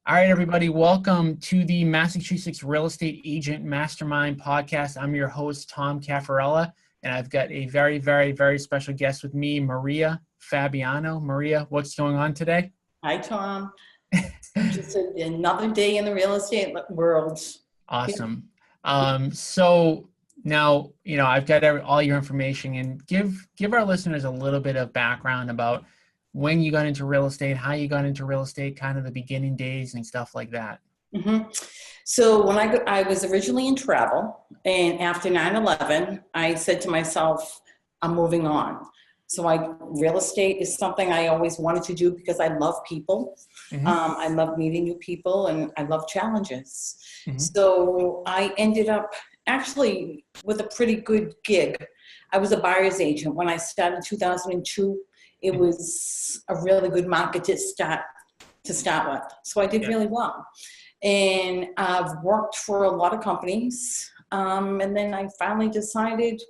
All right, everybody, welcome to the Massachusetts Real Estate Agent Mastermind podcast. I'm your host, Tom Caffarella, and I've got a very, very, very special guest with me, Maria Fabiano. Maria, what's going on today? Hi, Tom. Just another day in the real estate world. Awesome. So now, I've got all your information, and give our listeners a little bit of background about when you got into real estate, how you got into real estate, kind of the beginning days and stuff like that. Mm-hmm. So when I was originally in travel, and after 9/11, I said to myself, I'm moving on. So real estate is something I always wanted to do because I love people. Mm-hmm. I love meeting new people and I love challenges. Mm-hmm. So I ended up actually with a pretty good gig. I was a buyer's agent. When I started in 2002, it was a really good market to start with. So I did really well. And I've worked for a lot of companies. And then I finally decided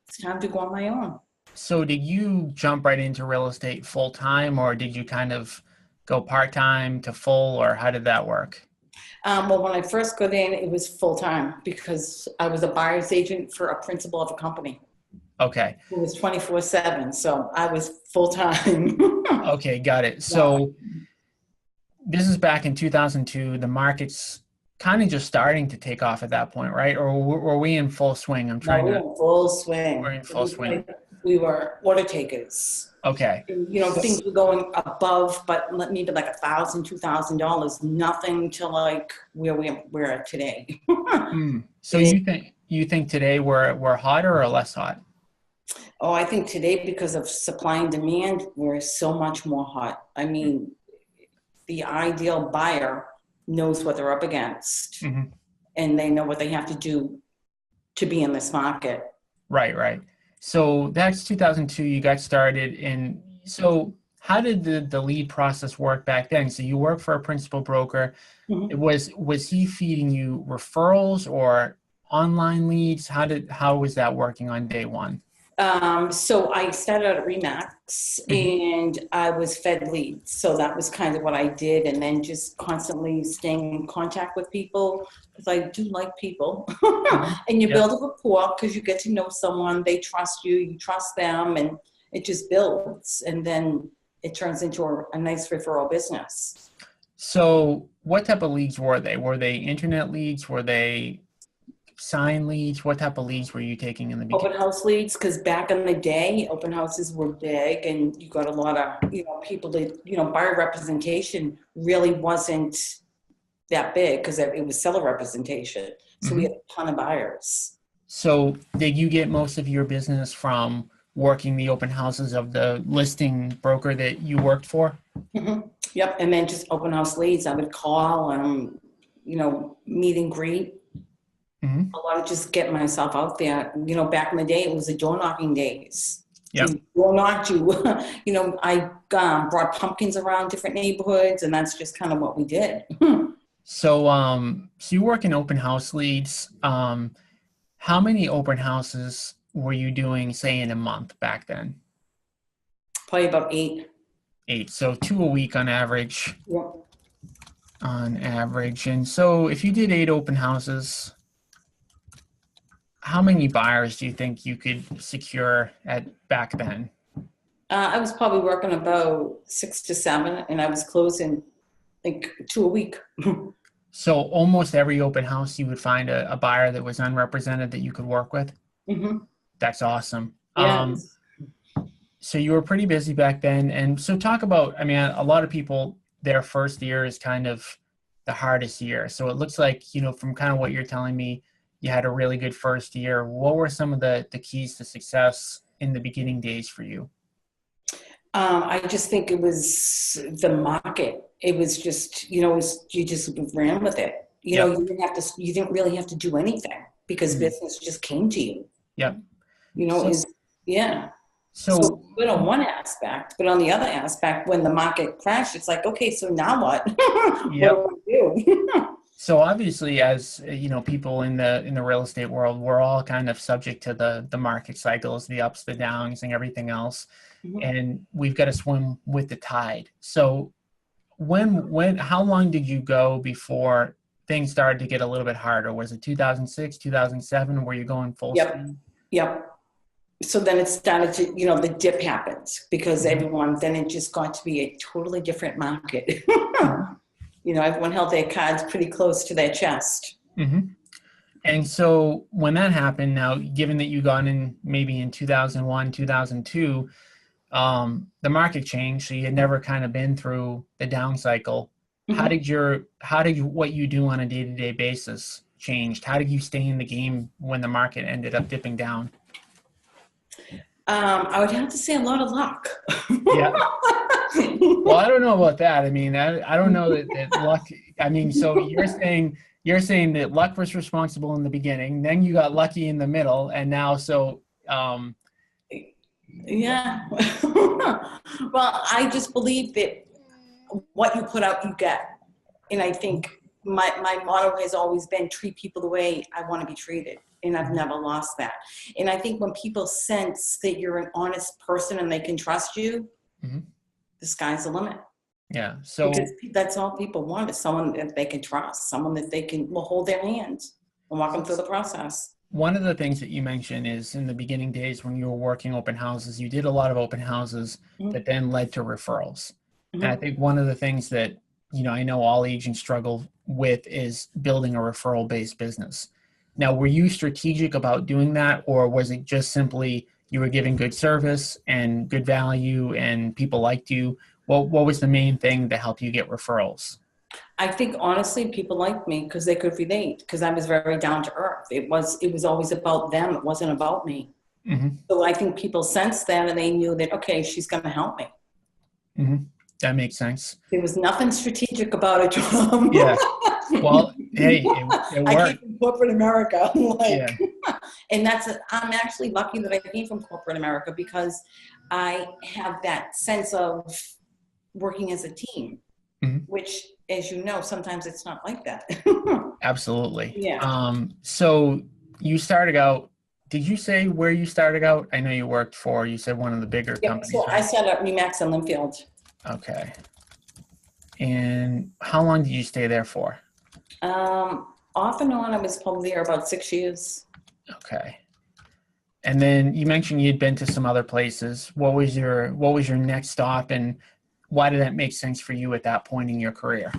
it's time to go on my own. So did you jump right into real estate full time, or did you kind of go part-time to full, or how did that work? Well, when I first got in, it was full time because I was a buyer's agent for a principal of a company. Okay. It was 24/7, so I was full time. Okay, got it. So this is back in 2002. The market's kind of just starting to take off at that point, right? Or were we in full swing? We're in full swing. We're in full swing. We were order takers. Okay. Things were going above, but needed like $1,000, $2,000. Nothing to like where we're at today. So you think today we're hotter or less hot? Oh, I think today, because of supply and demand, we're so much more hot. I mean, the ideal buyer knows what they're up against, and they know what they have to do to be in this market. Right. So that's 2002, you got started. And so how did the lead process work back then? So you worked for a principal broker. Was he feeding you referrals or online leads? How was that working on day one? So I started out at Remax and I was fed leads. So that was kind of what I did. And then just constantly staying in contact with people because I do like people. And you build a rapport because you get to know someone, they trust you, you trust them, and it just builds. And then it turns into a nice referral business. So what type of leads were they? Were they internet leads? Were they sign leads? What type of leads were you taking in the beginning? Open house leads, because back in the day, open houses were big, and you got a lot of people that buyer representation really wasn't that big because it was seller representation. So we had a ton of buyers. So did you get most of your business from working the open houses of the listing broker that you worked for? Yep, and then just open house leads. I would call meet and greet. A lot of just getting myself out there. Back in the day, it was the door knocking days. Door knocked you. I brought pumpkins around different neighborhoods, and that's just kind of what we did. So you work in open house leads. How many open houses were you doing, say, in a month back then? Probably about 8. 8. So 2 a week on average. Yep. On average. And so if you did 8 open houses, how many buyers do you think you could secure back then? I was probably working about 6 to 7, and I was closing like 2 a week. So almost every open house you would find a buyer that was unrepresented that you could work with? That's awesome. Yes. So you were pretty busy back then. And so talk about, a lot of people, their first year is kind of the hardest year. So it looks like, from kind of what you're telling me, you had a really good first year. What were some of the keys to success in the beginning days for you? I just think it was the market. It was just, you just ran with it. You didn't really have to do anything because business just came to you. Yep. So good on one aspect, but on the other aspect, when the market crashed, it's like, okay, so now what? What do I do? So obviously, as people in the real estate world, we're all kind of subject to the market cycles, the ups, the downs, and everything else. And we've got to swim with the tide. So how long did you go before things started to get a little bit harder? Was it 2006, 2007? Were you going full Yep. speed? Yep. So then it started to, the dip happens because then it just got to be a totally different market. Everyone held their cards pretty close to their chest. Mm-hmm. And so when that happened, now, given that you got in maybe in 2001, 2002, the market changed. So you had never kind of been through the down cycle. How did what you do on a day-to-day basis changed? How did you stay in the game when the market ended up dipping down? I would have to say a lot of luck. Yeah. Well, I don't know about that. I mean, I don't know that luck. I mean, so you're saying that luck was responsible in the beginning, then you got lucky in the middle, and now Yeah. Well, I just believe that what you put out, you get. And I think my motto has always been treat people the way I want to be treated. And I've never lost that. And I think when people sense that you're an honest person and they can trust you, the sky's the limit. Yeah. So because that's all people want is someone that they can trust, someone that they will hold their hands and walk them through the process. one of the things that you mentioned is in the beginning days when you were working open houses, you did a lot of open houses that then led to referrals. And I think one of the things that, I know all agents struggle with is building a referral-based business. Now, were you strategic about doing that, or was it just simply you were giving good service and good value and people liked you? What was the main thing to help you get referrals? I think honestly, people liked me because they could relate because I was very down to earth. It was always about them. It wasn't about me. So I think people sensed that and they knew that, okay, she's going to help me. That makes sense. There was nothing strategic about it, Tom. Yeah. Well, hey, it worked. I came from corporate America. Yeah. And I'm actually lucky that I came from corporate America because I have that sense of working as a team, which, as you know, sometimes it's not like that. Absolutely. Yeah. So you started out, did you say where you started out? I know you said one of the bigger companies. So right? I started at Remax in Linfield. Okay. And how long did you stay there for? Off and on, I was probably there about 6 years. Okay. And then you mentioned you'd been to some other places. What was your next stop, and why did that make sense for you at that point in your career?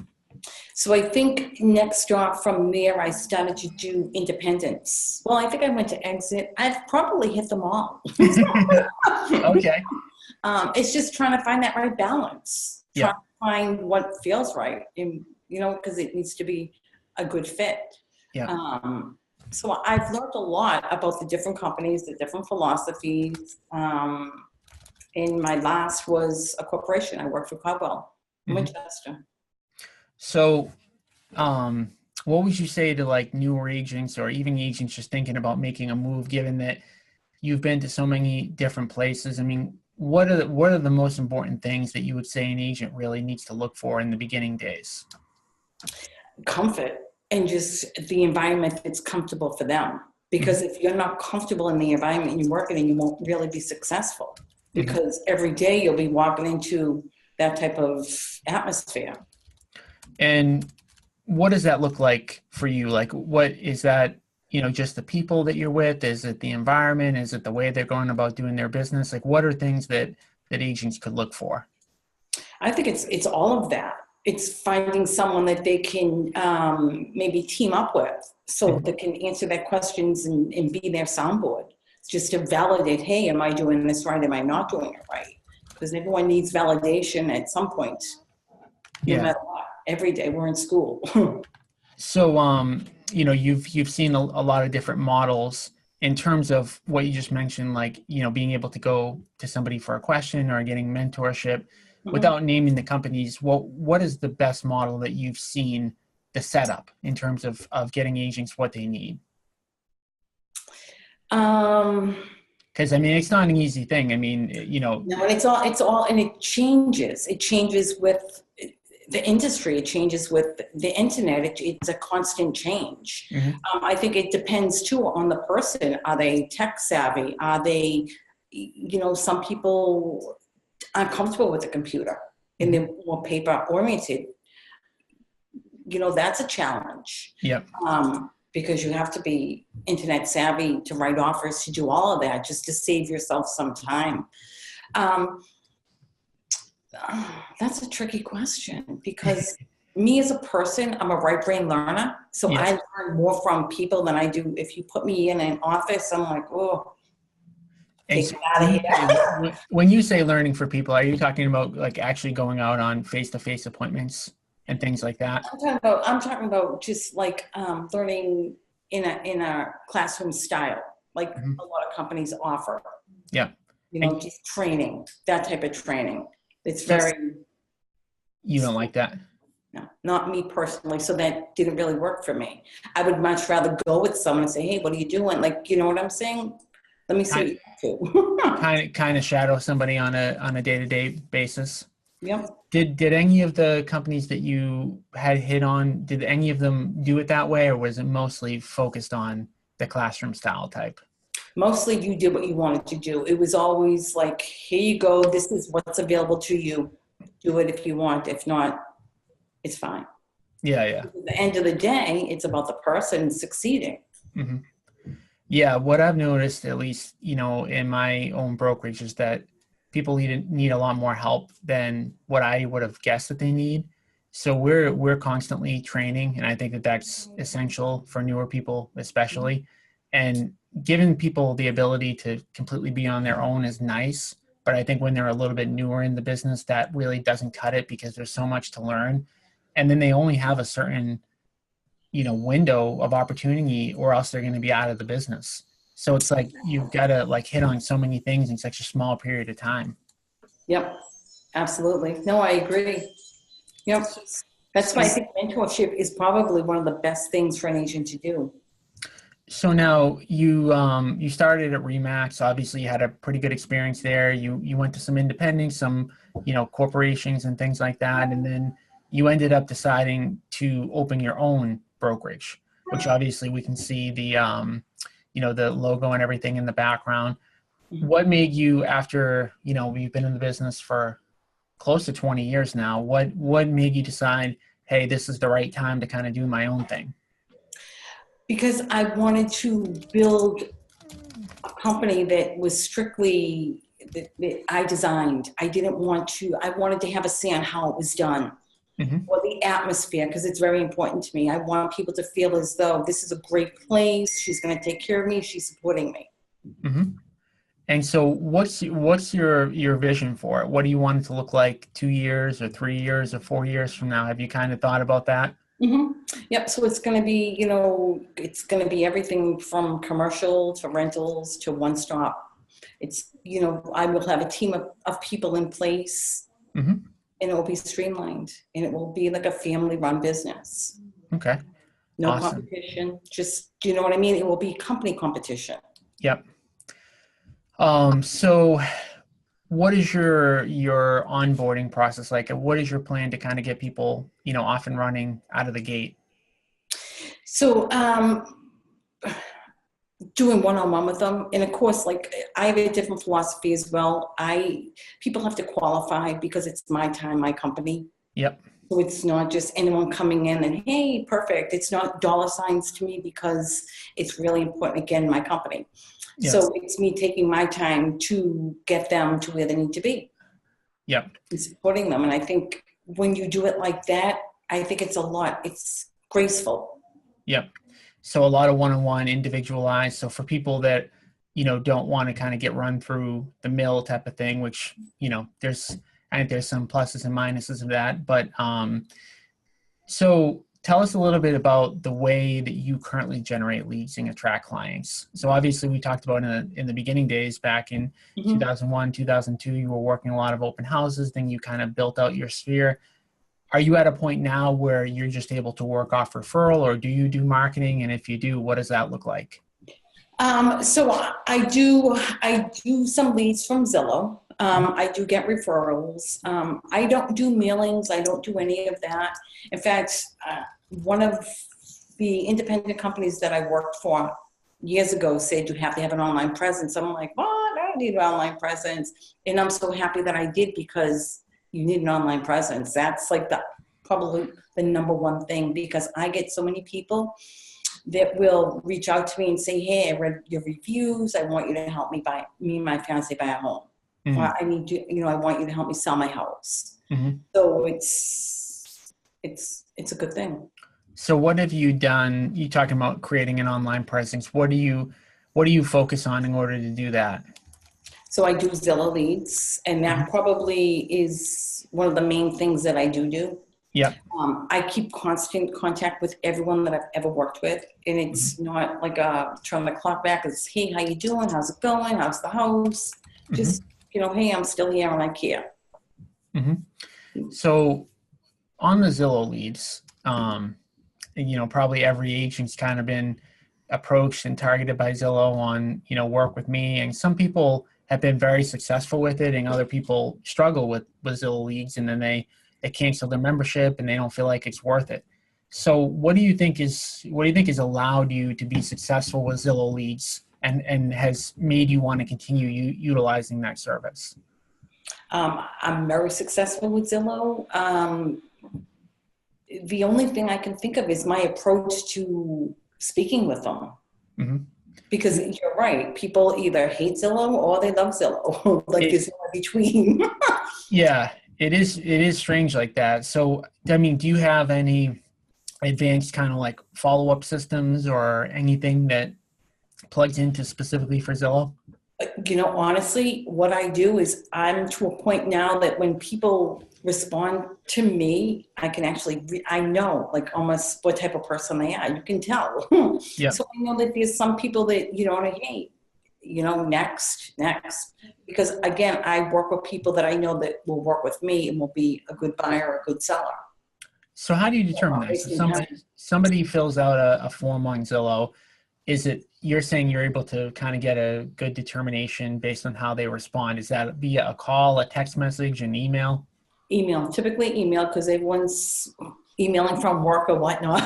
So I think next stop from there, I started to do independence. Well, I think I went to Exit. I've probably hit them all. Okay. It's just trying to find that right balance. Yeah. Trying to find what feels right, and because it needs to be a good fit. Yeah. So I've learned a lot about the different companies, the different philosophies. And my last was a corporation. I worked for Caldwell, Winchester. So, what would you say to like newer agents or even agents just thinking about making a move, given that you've been to so many different places? I mean, what are the most important things that you would say an agent really needs to look for in the beginning days? Comfort and just the environment that's comfortable for them. Because if you're not comfortable in the environment you work in, you won't really be successful. Because every day you'll be walking into that type of atmosphere. And what does that look like for you? Like, what is that, just the people that you're with? Is it the environment? Is it the way they're going about doing their business? Like, what are things that agents could look for? I think it's all of that. It's finding someone that they can maybe team up with so they can answer their questions and be their soundboard. Just to validate, hey, am I doing this right? Am I not doing it right? Because everyone needs validation at some point, no matter what. Every day we're in school. So, you've seen a lot of different models in terms of what you just mentioned, like, being able to go to somebody for a question or getting mentorship. Without naming the companies, what is the best model that you've seen, the setup in terms of getting agents what they need? Because I mean, it's not an easy thing. I mean, No, and it's all, and it changes. It changes with the industry. It changes with the internet. It's a constant change. I think it depends too on the person. Are they tech savvy? Are they, some people aren't comfortable with the computer. and they're more paper oriented, you know, that's a challenge. Yep. Because you have to be internet savvy to write offers, to do all of that, just to save yourself some time. That's a tricky question, because me as a person, I'm a right brain learner. So Yes. I learn more from people than I do. If you put me in an office, I'm like, oh, And take so me out of here. when you say learning for people, are you talking about like actually going out on face-to-face appointments and things like that? I'm talking about just like learning in a classroom style, like Mhm. a lot of companies offer. Yeah. You know, just training, that type of training. It's very. You don't like that? No, not me personally. So that didn't really work for me. I would much rather go with someone and say, hey, what are you doing? Like, you know what I'm saying? Let me see what you do. Kind of shadow somebody on a day-to-day basis. Yep. Did any of the companies that you had hit on, did any of them do it that way, or was it mostly focused on the classroom style type? Mostly you did what you wanted to do. It was always like, here you go. This is what's available to you. Do it if you want. If not, it's fine. Yeah, yeah. At the end of the day, it's about the person succeeding. Mm-hmm. Yeah, what I've noticed, at least, you know, in my own brokerage, is that people need a lot more help than what I would have guessed that they need. So we're constantly training, and I think that that's essential for newer people, especially. And giving people the ability to completely be on their own is nice, but I think when they're a little bit newer in the business, that really doesn't cut it because there's so much to learn, and then they only have a certain window of opportunity, or else they're going to be out of the business. So it's like you've got to like hit on so many things in such a small period of time. Yep. Absolutely. No, I agree. Yep. That's why I think mentorship is probably one of the best things for an agent to do. So now you started at Remax. Obviously, you had a pretty good experience there. You went to some independents, some corporations and things like that, and then you ended up deciding to open your own brokerage, which obviously we can see the logo and everything in the background. What made you, after you've been in the business for close to 20 years now, what made you decide, hey, this is the right time to kind of do my own thing? Because I wanted to build a company that was strictly that I designed. I wanted to have a say on how it was done. Mm-hmm. Or the atmosphere, because it's very important to me. I want people to feel as though this is a great place. She's going to take care of me. She's supporting me. Mm-hmm. And so what's your vision for it? What do you want it to look like 2 years or 3 years or 4 years from now? Have you kind of thought about that? Mm-hmm. Yep. So it's going to be, it's going to be everything from commercial to rentals to one stop. It's, I will have a team of people in place. Mm-hmm. And it will be streamlined, and it will be like a family-run business. Okay. No Awesome. competition. Just, do you know what I mean? It will be company competition. Yep. So what is your onboarding process like? And what is your plan to kind of get people, off and running out of the gate? So, doing one-on-one with them. And of course, like I have a different philosophy as well. People have to qualify because it's my time, my company. Yep. So it's not just anyone coming in and, hey, perfect. It's not dollar signs to me because it's really important, again, my company. Yep. So it's me taking my time to get them to where they need to be. Yep. And supporting them. And I think when you do it like that, I think it's graceful. Yep. So a lot of one-on-one, individualized. So for people that, don't want to kind of get run through the mill type of thing, which, I think there's some pluses and minuses of that. But so tell us a little bit about the way that you currently generate leads and attract clients. So obviously we talked about in the beginning days back in 2001, 2002, you were working a lot of open houses, then you kind of built out your sphere. Are you at a point now where you're just able to work off referral, or do you do marketing? And if you do, what does that look like? So I do some leads from Zillow. I do get referrals. I don't do mailings. I don't do any of that. In fact, one of the independent companies that I worked for years ago said you have to have an online presence. I'm like, what? I don't need an online presence. And I'm so happy that I did, because you need an online presence. That's like probably the number one thing, because I get so many people that will reach out to me and say, hey, I read your reviews. I want you to help me and my fiance buy a home. Mm-hmm. Or I need you, I want you to help me sell my house. Mm-hmm. So it's a good thing. So what have you done? You talking about creating an online presence. What do you focus on in order to do that? So I do Zillow leads, and that probably is one of the main things that I do. Yeah. I keep constant contact with everyone that I've ever worked with, and it's not like turn the clock back. It's, hey, how you doing? How's it going? How's the house? Just, hey, I'm still here and I care. So on the Zillow leads, probably every agent's kind of been approached and targeted by Zillow on, work with me. And some people have been very successful with it, and other people struggle with Zillow leads, and then they cancel their membership and they don't feel like it's worth it. So what do you think has allowed you to be successful with Zillow leads and has made you want to continue utilizing that service? I'm very successful with Zillow. The only thing I can think of is my approach to speaking with them. Because you're right, people either hate Zillow or they love Zillow. There's no in between. Yeah, it is strange like that. So, I mean, do you have any advanced kind of like follow-up systems or anything that plugs into specifically for Zillow? Honestly, what I do is I'm to a point now that when people respond to me, I can actually, I know like almost what type of person they are. You can tell. Yeah. So I know that there's some people that, I hate, next. Because again, I work with people that I know that will work with me and will be a good buyer or a good seller. So how do you determine that? So somebody fills out a form on Zillow. Is it, you're saying you're able to kind of get a good determination based on how they respond? Is that via a call, a text message, an email? Email, typically email, because everyone's emailing from work or whatnot.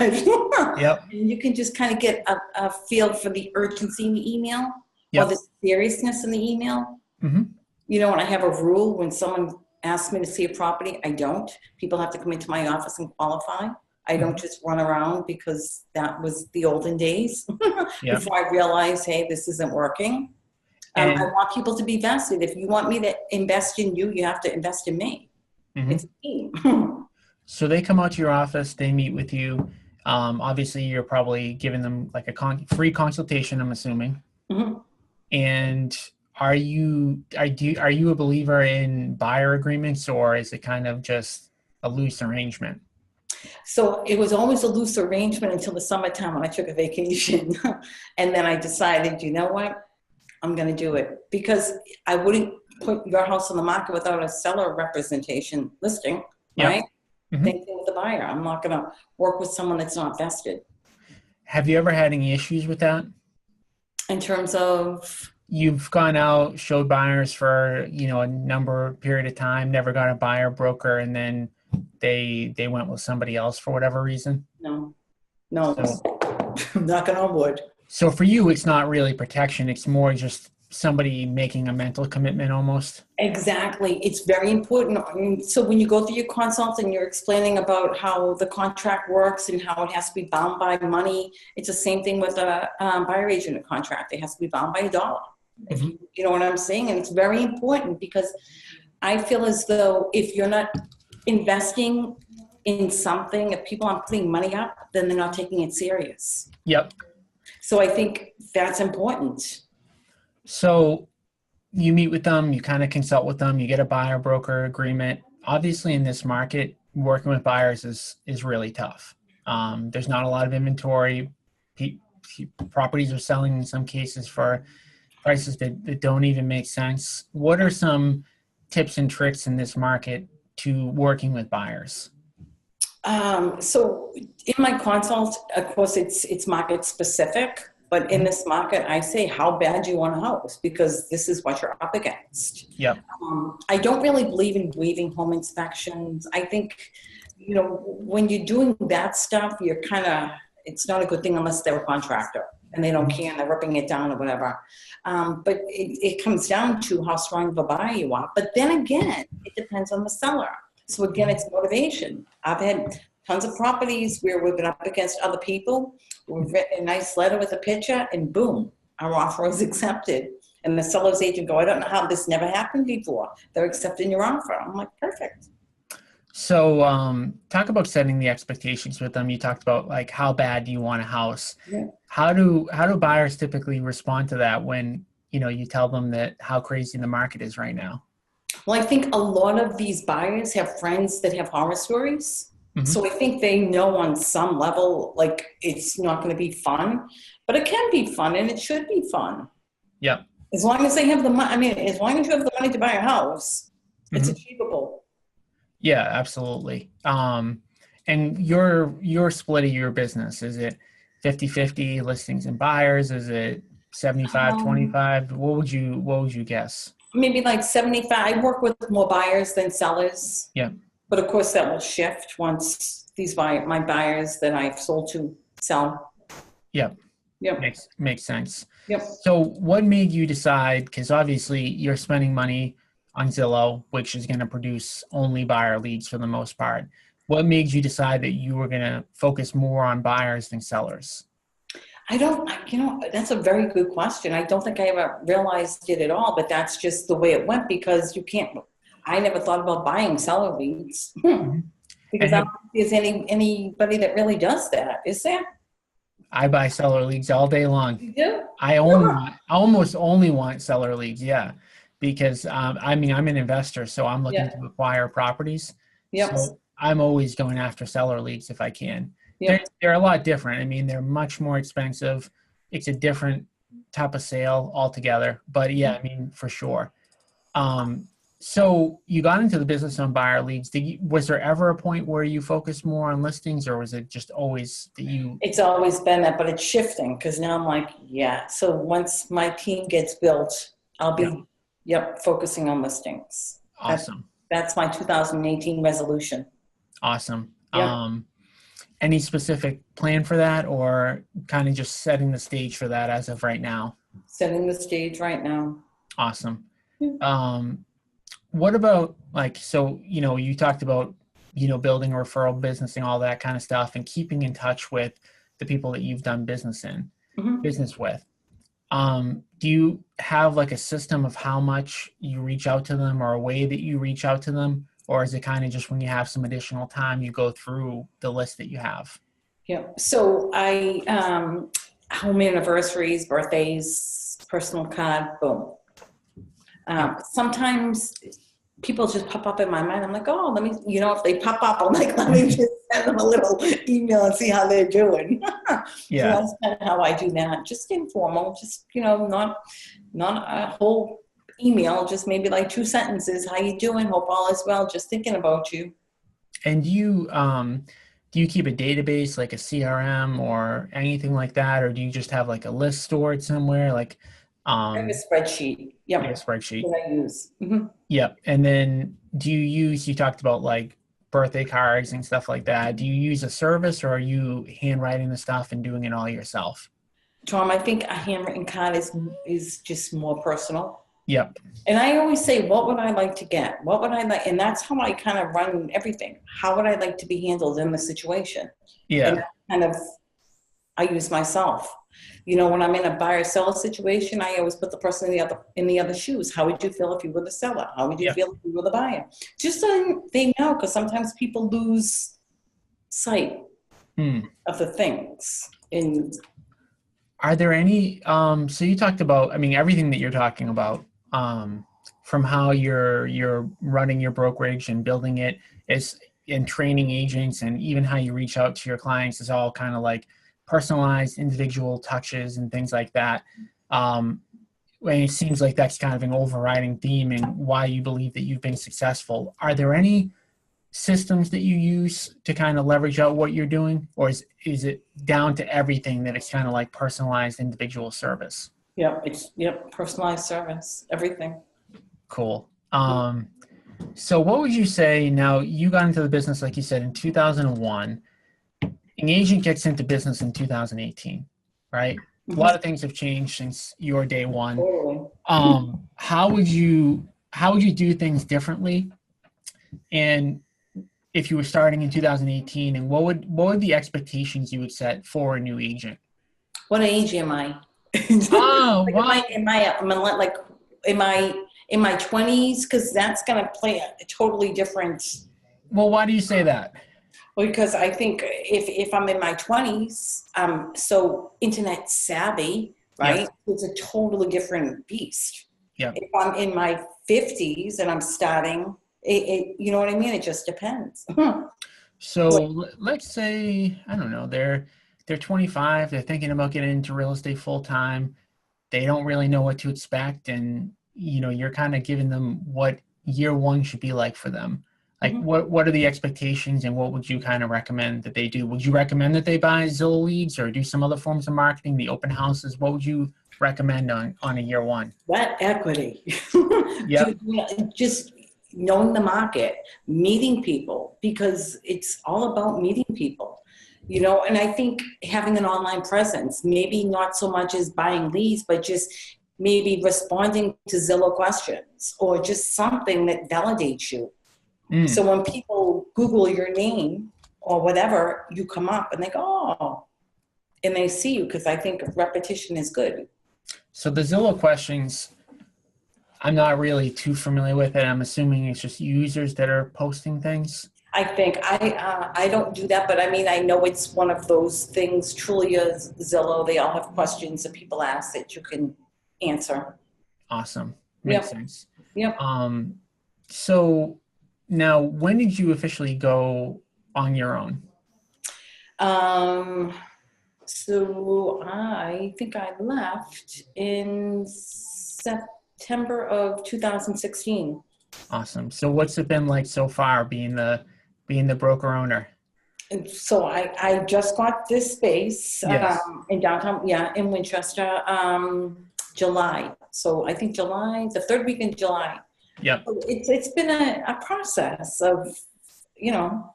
Yep. And you can just kind of get a feel for the urgency in the email or the seriousness in the email. And I have a rule: when someone asks me to see a property, I don't. People have to come into my office and qualify. I don't just run around, because that was the olden days before I realized, hey, this isn't working. I want people to be vested. If you want me to invest in you, you have to invest in me. It's a team. So they come out to your office, they meet with you. Obviously, you're probably giving them like a free consultation, I'm assuming. And are you a believer in buyer agreements, or is it kind of just a loose arrangement? So it was always a loose arrangement until the summertime when I took a vacation. And then I decided, you know what, I'm going to do it, because I wouldn't put your house on the market without a seller representation listing, right? Same thing with the buyer. I'm not going to work with someone that's not vested. Have you ever had any issues with that? In terms of? You've gone out, showed buyers for, a period of time, never got a buyer broker, and then they went with somebody else for whatever reason? No. So, I'm knocking on wood. So for you, it's not really protection. It's more just somebody making a mental commitment almost. Exactly. It's very important. So when you go through your consult and you're explaining about how the contract works and how it has to be bound by money, it's the same thing with a buyer agent contract. It has to be bound by $1. If you know what I'm saying? And it's very important, because I feel as though if you're not investing in something, if people aren't putting money up, then they're not taking it serious. Yep. So I think that's important. So you meet with them, you kind of consult with them, you get a buyer broker agreement. Obviously in this market, working with buyers is really tough. There's not a lot of inventory. Properties are selling in some cases for prices that don't even make sense. What are some tips and tricks in this market to working with buyers? So in my consult, of course, it's market specific. But in this market, I say, how bad do you want a house? Because this is what you're up against. Yep. I don't really believe in waiving home inspections. I think, when you're doing that stuff, you're it's not a good thing unless they're a contractor and they don't care and they're ripping it down or whatever. But it comes down to how strong of a buyer you are. But then again, it depends on the seller. So again, it's motivation. I've had tons of properties where we've been up against other people. We've written a nice letter with a picture, and boom, our offer was accepted. And the seller's agent go, I don't know how this never happened before. They're accepting your offer. I'm like, perfect. So talk about setting the expectations with them. You talked about like how bad do you want a house? Yeah. How do buyers typically respond to that when you tell them that how crazy the market is right now? Well, I think a lot of these buyers have friends that have horror stories. Mm-hmm. So I think they know on some level, like it's not going to be fun, but it can be fun and it should be fun. Yeah. As long as they have the money, I mean, as long as you have the money to buy a house, it's achievable. Yeah, absolutely. And your split of your business, is it 50-50 listings and buyers? Is it 75-25? What would you guess? Maybe like 75. I work with more buyers than sellers. Yeah. But of course that will shift once my buyers that I've sold to sell. Yep. Yep. Makes sense. Yep. So what made you decide, because obviously you're spending money on Zillow, which is going to produce only buyer leads for the most part. What made you decide that you were going to focus more on buyers than sellers? That's a very good question. I don't think I ever realized it at all, but that's just the way it went because I never thought about buying seller leads because I don't think there's anybody that really does that. Is there? I buy seller leads all day long. You do? I almost only want seller leads. Yeah. Because I'm an investor, so I'm looking to acquire properties. Yep. So I'm always going after seller leads if I can. Yep. They're a lot different. I mean, they're much more expensive. It's a different type of sale altogether. But yeah, I mean, for sure. So you got into the business on buyer leads. Was there ever a point where you focused more on listings, or was it just always that you? It's always been that, but it's shifting because now I'm like, yeah. So once my team gets built, I'll be focusing on listings. Awesome. That's my 2018 resolution. Awesome. Yep. Any specific plan for that, or kind of just setting the stage for that as of right now? Setting the stage right now. Awesome. What about you talked about, building a referral business and all that kind of stuff and keeping in touch with the people that you've done business with. Do you have like a system of how much you reach out to them or a way that you reach out to them? Or is it kind of just when you have some additional time, you go through the list that you have? Yeah. So I, home anniversaries, birthdays, personal card, boom. Sometimes people just pop up in my mind. I'm like, oh, let me, if they pop up, I'm like, let me just send them a little email and see how they're doing. Yeah. So that's kind of how I do that. Just informal, just, not a whole email, just maybe like 2 sentences. How you doing? Hope all is well. Just thinking about you. And do you keep a database like a CRM or anything like that? Or do you just have like a list stored somewhere? Like, I have a spreadsheet. Yep. a spreadsheet. That I use. Yep. And then you talked about like birthday cards and stuff like that. Do you use a service or are you handwriting the stuff and doing it all yourself? Tom, I think a handwritten card is just more personal. Yep. And I always say, what would I like to get? What would I like? And that's how I kind of run everything. How would I like to be handled in the situation? Yeah. And I use myself. When I'm in a buyer seller situation, I always put the person in the other shoes. How would you feel if you were the seller? How would you feel if you were the buyer? Just so they know, because sometimes people lose sight of the things. And are there any, so you talked about, everything that you're talking about, from how you're running your brokerage and building it and training agents and even how you reach out to your clients is all kind of like personalized individual touches and things like that. And it seems like that's kind of an overriding theme and why you believe that you've been successful. Are there any systems that you use to kind of leverage out what you're doing, or is it down to everything that it's kind of like personalized individual service? Personalized service, everything. Cool. So what would you say, now you got into the business, like you said, in 2001, an agent gets into business in 2018, right? A lot of things have changed since your day one. How would you do things differently? And if you were starting in 2018, and what would the expectations you would set for a new agent? What age am I? Oh, Like, wow. am I in my 20s? Because that's going to play a totally different. Well, why do you say that? Because I think if I'm in my 20s, I'm so internet savvy, Yep. right? It's a totally different beast. Yep. If I'm in my 50s and I'm starting, you know what I mean? It just depends. So let's say, I don't know, they're 25, they're thinking about getting into real estate full time. They don't really know what to expect, and you're kind of giving them what year one should be like for them. Like Mhm. what are the expectations, and what would you kind of recommend that they do? Would you recommend that they buy Zillow leads or do some other forms of marketing, the open houses? What would you recommend on a year one? That equity. Yep. Just knowing the market, meeting people, because it's all about meeting people, and I think having an online presence, maybe not so much as buying leads, but just maybe responding to Zillow questions or just something that validates you. Mm. So when people Google your name or whatever, you come up and they go, oh, and they see you, because I think repetition is good. So the Zillow questions, I'm not really too familiar with it. I'm assuming it's just users that are posting things. I think I don't do that, but I mean, I know it's one of those things. Trulia, Zillow, they all have questions that people ask that you can answer. Awesome. Makes Yep, sense. yep. Um, so now, when did you officially go on your own? Um, so I think I left in September of 2016. Awesome. So what's it been like so far being the broker owner? And so I just got this space Yes. in downtown, yeah, in Winchester, July. So I think July, the third week in July. Yep. It's been a process of, you know,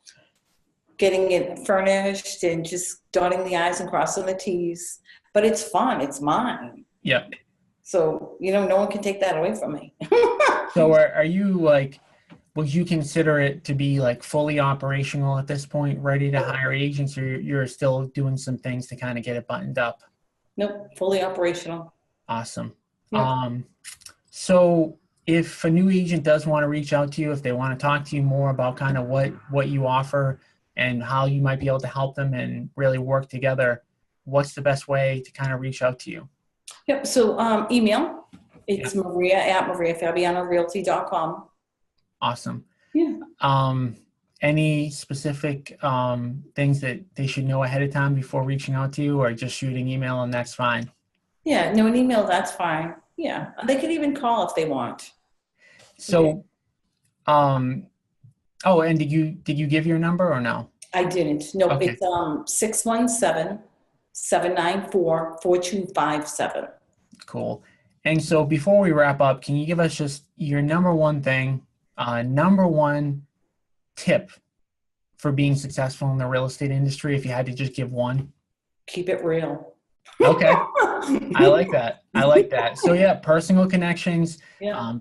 getting it furnished and just dotting the I's and crossing the T's. But it's fun. It's mine. Yep. So, no one can take that away from me. So are you like, would you consider it to be like fully operational at this point, ready to hire agents, or you're still doing some things to kind of get it buttoned up? Nope, fully operational. Awesome. Yep. So if a new agent does want to reach out to you, if they want to talk to you more about kind of what you offer and how you might be able to help them and really work together, what's the best way to kind of reach out to you? Yep. So email. Yeah. It's Maria@mariafabianorealty.com. Awesome. Yeah. Any specific things that they should know ahead of time before reaching out to you, or just shooting email and that's fine? Yeah. No, an email, that's fine. Yeah. They could even call if they want. So, um, oh, and did you give your number or no? I didn't. No, Okay, it's 617-794-4257. cool. And so before we wrap up, can you give us just your number one thing, number one tip for being successful in the real estate industry, if you had to just give one? Keep it real. Okay. I like that. I like that. So yeah, personal connections, Yeah.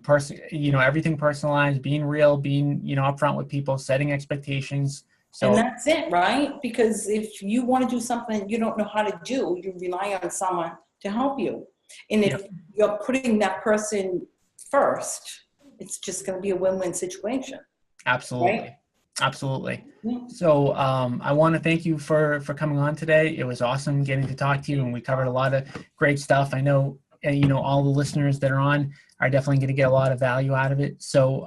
everything personalized, being real, being, upfront with people, setting expectations. And So that's it, right? Because if you want to do something you don't know how to do, you rely on someone to help you. And yeah, if you're putting that person first, it's just going to be a win-win situation, right? absolutely. Absolutely. Yeah. So I want to thank you for coming on today. It was awesome getting to talk to you, and we covered a lot of great stuff. I know, all the listeners that are on are definitely going to get a lot of value out of it. So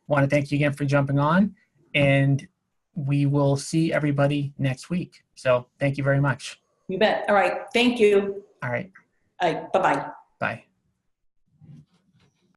want to thank you again for jumping on, and we will see everybody next week. So thank you very much. You bet. All right. Thank you. All right. All right. Bye-bye. Bye.